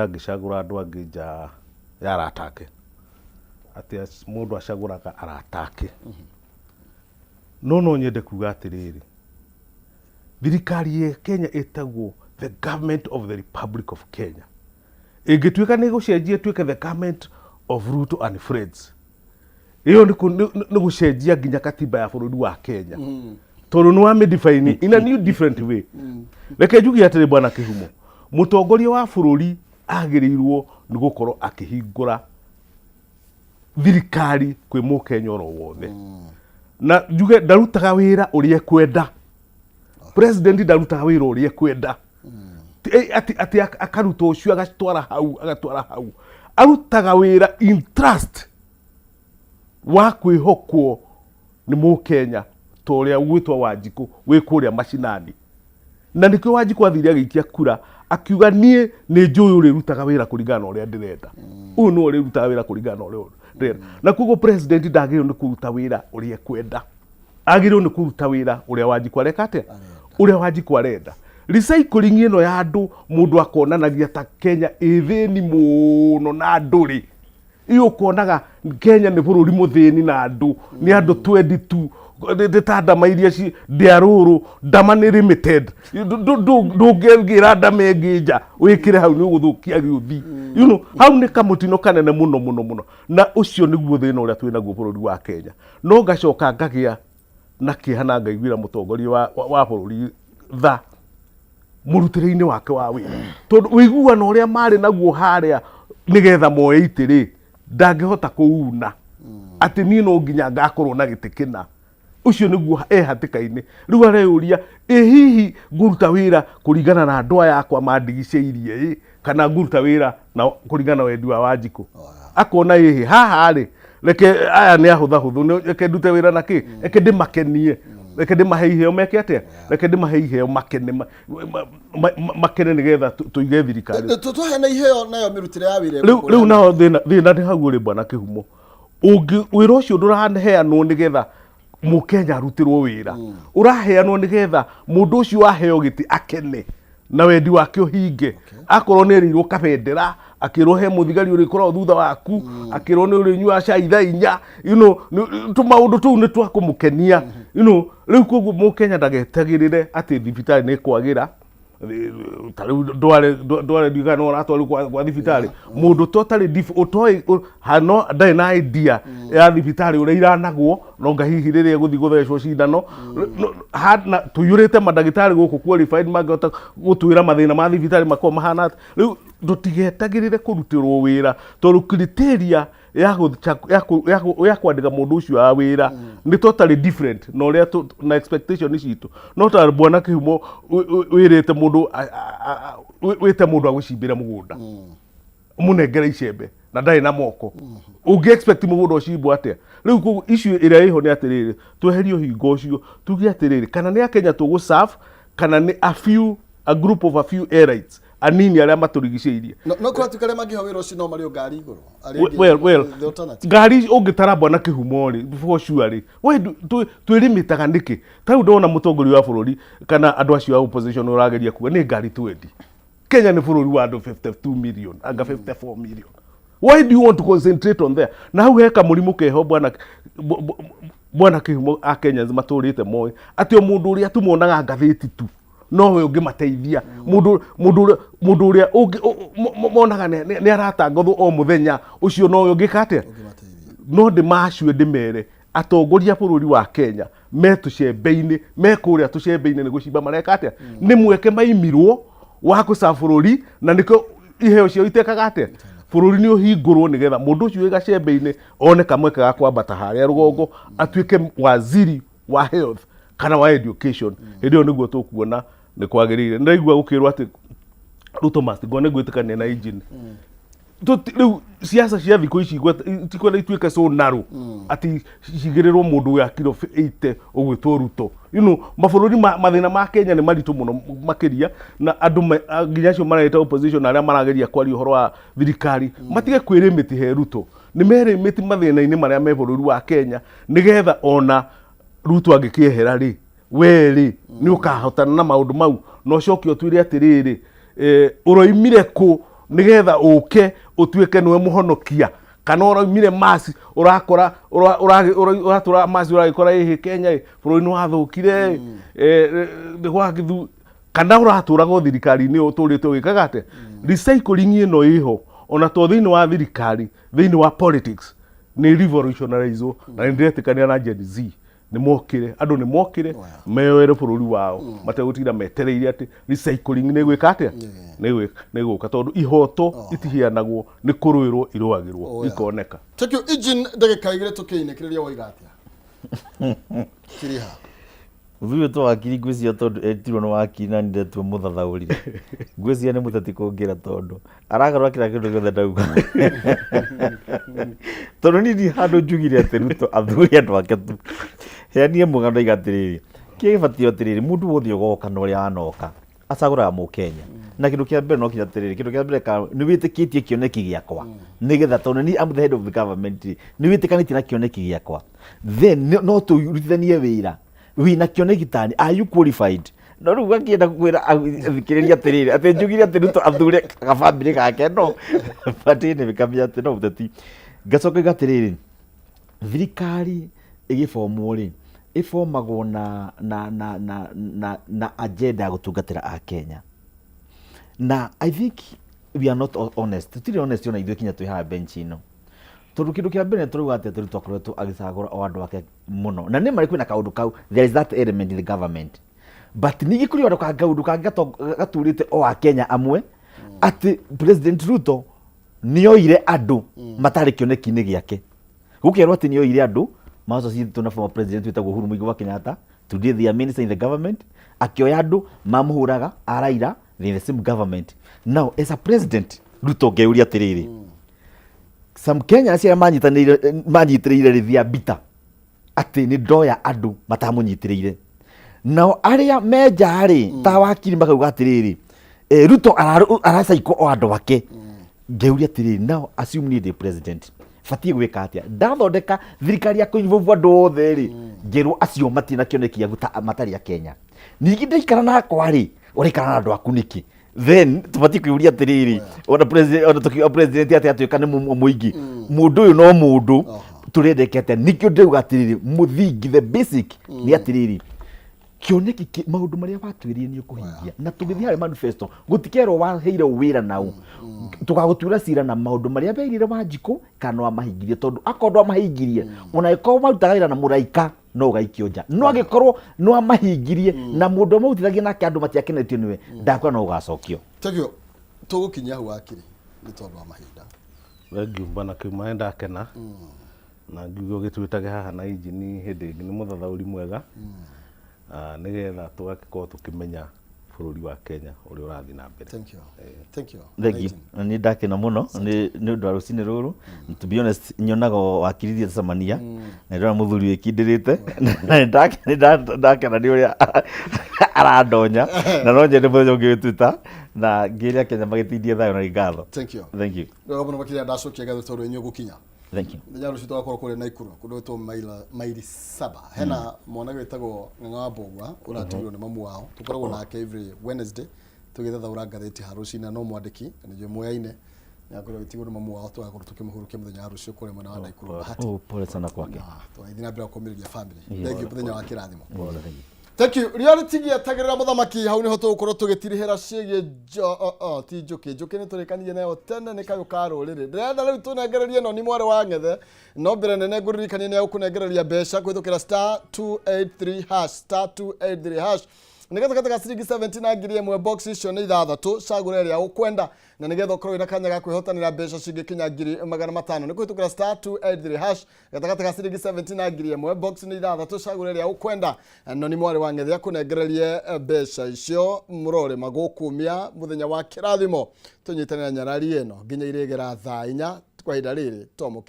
Agicagura andu angi nja ya aratake ati mundu acaguraga aratake no nyende kuga atiriri thirikari ya Kenya itagwo the government of the Republic of Kenya ingituika ni gucenjia tuike the government of Ruto and Friends iyo ni gucenjia nginya katiba ya bururi wa Kenya tondu ni wa define in a new different way reke njugi atiri bwana Kihumo mutongoria wa bururi agirirwo ni gukorwo akihingura thirikari kwi mukenya oro wothe na njuge ndarutaga wira uria kwenda president ndarutaga wira uria kwenda ati akaruta ucio agatwara hau arutaga wira in trust wa kwihokwo ni mukenya toria gwitwa Wanjiku wi kuria mashinani na nikyo Wanjiku athiria giikia kura akiuga nie ni njui uri rutaga wira kuringana uria ndirenda uyu no uri rutaga wira kuringana uria ndirenda na kugo president ndagirwo ni kuruta wira uria kwenda agirwo ni kuruta wira uria Wanjiku arekate uria Wanjiku arenda recycling ino ya andu mundu akonanagia ta Kenya ithini muno na anduri iyo konaga Kenya ni bururi muthini na andu ni andu 22 ndetanda iria ci ndiaruru ndama ni limited ndungira ndama engija wikire hau ni guthukia giuthi hau ni kamutino kanene muno na ucio niguo thina uria twina guo bururi wa Kenya no ngacoka ngagia na kihana ngaiguira mutongoria wa bururi tha murutire-ini wake wa wira tondu wiguana uria mari naguo haria nigetha moye itiri ndangihota kuuna ati ni no nginya ngakorwo na gitikina ucio niguo hatikaini riu areuria hihi nguruta wira kuringana na andu aya akwa mandigiceirie kana nguruta wira na kuringana wendi wa Wanjiku akona hihi haha ri reke aya ni ahuthu reke ndute wira na ki reke ndimakenie reke ndimahe iheo meke atia reke ndimahe iheo makene nigetha tuige thirikari tuhena iheo nayo mirutire ya wira riu nao thina ni hagu ri bwana Kihumo wira ucio nduraheanwo nigetha mukenya arutirwo wira uraheanwo nigetha mundu ucio aheo giti akene na wendi wake uhinge akorwo ni rirwo kabendera akirwo he muthigari uri korwo thutha waku akirwo ni uri nyua cai thainya tumaundu tu ni twakumukenia riu koguo mukenya ndagetagirire ati thibitari ni kwagira tari ndware digana ora twari kwa thibitari mundu totally utoi hano ndai na idea ya thibitari uria iranagwo no ngahihi riria guthi guthecwo cindano hana tuyurite madagitari guku qualified magota gutwira mathina ma thibitari makwa mahana riu ndutigetagirire kurutirwo wira tondu criteria ya kwandika mundu ucio wa wira ni totally different no ria na expectation citu no ta bwana Kihumo wirite mundu wite mundu agucimbira mugunda munengere icembe na ndai na moko ungi expect mugunda ucimbo atia riu ku issue iria iho ni atiriri tweherio hingo ucio tugi atiriri kana ni Kenya tugu serve kana ni a group of a few elites anini aria maturigiceirie no kwa tukare magiho wira ucio no mario ngari iguru well ngari ungitara bwana Kihumo ri for sure ri we twirimitaga niki tau ndona mutongoria wa bururi kana andu acio wa opposition urageria kuga ni ngari 20 Kenya ni bururi wa andu 52 million anga 54 million why do you want to concentrate on there na hau heka murimu keho bwana Kihumo a Kenya maturite moy ati mundu uria tumuonaga ngathiti tu no we ungimateithia mundu uria monaga ni aratangathwo o muthenya ucio no we ungikate no ndimacue ndimere atongoria bururi wa Kenya metucembe-ini mekuria tucembe-ini ni gucimba marekate ni mweke maimirwo wa guca bururi na nikyo iheo cio itekaga ate bururi ni uhingurwo nigetha mundu ucio wi gacembe-ini one kamweke ga kwambata haria rugongo atuike waziri wa health kana wa education ndio niguo tukuona ni kwagirire ndaigua gukirwa ati Ruto must go ne gwitikania na engine riu siasa cia thiko ici tikwenda ituike so naru ati cigirirwo mundu ya kilo 80 ugwitwo Ruto mabururi mathina ma Kenya ni maritu muno makiria na andu nginya cio mareta opposition aria marageria kwari uhoro wa thirikari matige kwirimiti he Ruto ni merimiti mathina-ini maria me bururi wa Kenya nigetha ona Ruto angikiehera ri weri ni ukahotana na maundu mau no cokio twire atiriri uroimire ku nigetha uke utuike niwe muhonokia kana uraumire masi urakora uratura masi uragikora ihi Kenya bururi wathukire gwagithu kana uratura go thirikari ni uturite wikaga ate recycling ino iho ona to thini wa thirikari thini wa politics ni revolutionarized na ndiretikania na Gen Z ni mokire andu ni mokire meyoere bururi wao mategutira metereire ati recycling ni gwika ate ni guka tondu ihoto itihianagwo ni kuruirwo irwagirwo ikoneka tekyo ijin ndagika igire tukiinekereria wa igatia kiriha Viu to akiri gwizia tondu etirwo no wakiri na ndetwe muthathaurire gwizia ni mutati kungira tondu aragarwa kira kindu giothe ndauga tondu ni handu njugire ati Ruto athuri andu ake tu heanie muganda igatiriri kigibatio tiriri mundu wothe ugoka no ria anoka acaguraga Mukenya na kindu kia mbere no kinya tiriri kindu kia mbere ni witikitie kioneki giakwa nigetha tondu ni am the head of the government ni witikanitie na kioneki giakwa then no turutithanie wira wina kioneki tani are you qualified no ru gakienda kwira thikiriria tiriri ati njugire ati Ruto athure gabambire gake no patine bikamia ati no mutati gacoka gatiriri thirikari igifomwo ri ifomagwo na agenda ya gutungatira a Kenya na I think we are not honest tutiri honest ona ithuĩ kinya twĩ haha bench ino tondu kindu kia mbere turuga ati Ruto akoretwo agicagura o andu ake muno na ni mari kwina kaundu kau there is that element in the government but ni gikuri andu ka kaundu gaturite o a Kenya amwe ati President Ruto nioire andu matari kioneki-ini giake gukerwo ati nioire andu mazo citu na former president witagwo Uhuru Muigai wa Kenyatta today they are minister in the government akioya andu mamuhuraga araira the same government now as a president Ruto ngeuria tiriri some Kenya cia manyitirire rithia bita ati ni ndoya andu matamunyitirire now aria menjari ta wakiri makauga atiriri Ruto aracaiko o andu ake ngeuria tiriri now assume ni the president fatie gwika atia ndathondeka thirikari ya kuinvolve andu othe ri ngirwo acio matina kioneki ya guta matari ya Kenya ningi ndaikara na kwari urikara na andu aku niki then tubati kwiuria tiriri ona president ati atuika ni muingi mundu uyu no mundu turendekete nikio ndauga tiriri muthingi the basic ni atiriri kioneki maundu maria watwiririe ni ukuhingia na tugithia hari manifesto gutikerwo waheire wira nau tugagutura cira na maundu maria beirire Wanjiku kana wa mahingirie tondu akorwo mahingirie ona iko marutaga wira na muraika no gaikio nja no agikorwo no amahingirie na mundu mautithagia nake andu matiakenetio niwe ndakwa no ugacokio tekyo tugukinya hu akiri ni tondu wa mahinda wegiumba na kiuma ndakena na ngiugo gitwitage haha na injini hindi ni muthathauri mwega nigetha tugakorwo tukimenya bururi wa Kenya uri urathi na mbere. Thank you ni ndakena muno ni undu wa rucini ruru to be honest nyonaga wakirithia Samania na ndora muthuri wikindirite na ndakena ni uria arandonya na no nyende muthenya ungi witwita na ngiria Kenya magitindie thayo na ngatho. Thank you Wega muno makiri ndacokia gatho tondu inyu gukinya. Thank you. Ndenya rucio twakorwo kuri Naikuru kundu to maili 7 hena mwana gwetagwo Ng'ang'a Mbogwa uratigirwo ni mamu wao tukoragwo nake every Wednesday tugetha urangatheti harucina no mwandiki nijo moyaine yakorwo itigwo ni mamu wao tugakorwo tukimuhurukia muthenya rucio kuri mwana wa Naikuru bahati pole sana kwake twaithina bila kumirĩria family thank you muthenya wa kirathimo thank you reality giatagirira muthamaki hau niho tugukorwo tugitirihira ciĩgie ti njuki ni turikanirie nayo tene ni Kayu Ka Ruriri ndirenda riu tunengererie no ni mware wa ng'ethe no mbere nene nguririkanie ni ukunengereria mbeca kwithukira *283# nigetha kataka ciringi 17 agirie mwe box icio ni ithathatu cagura iria ukwenda na nigetha ukorwo ina kanya ga kwihotanira mbeca cingi kinya ngiri 500 ni kwithukira *283# gataka ciringi 17 agirie mwe box ni ithathatu cagura iria ukwenda no ni mwari wa ng'ethe akunengererie mbeca icio murore magukumia muthenya wa kirathimo tunyitanira nyarari ino nginya iregera thaa 4 kwa ihinda riri tomo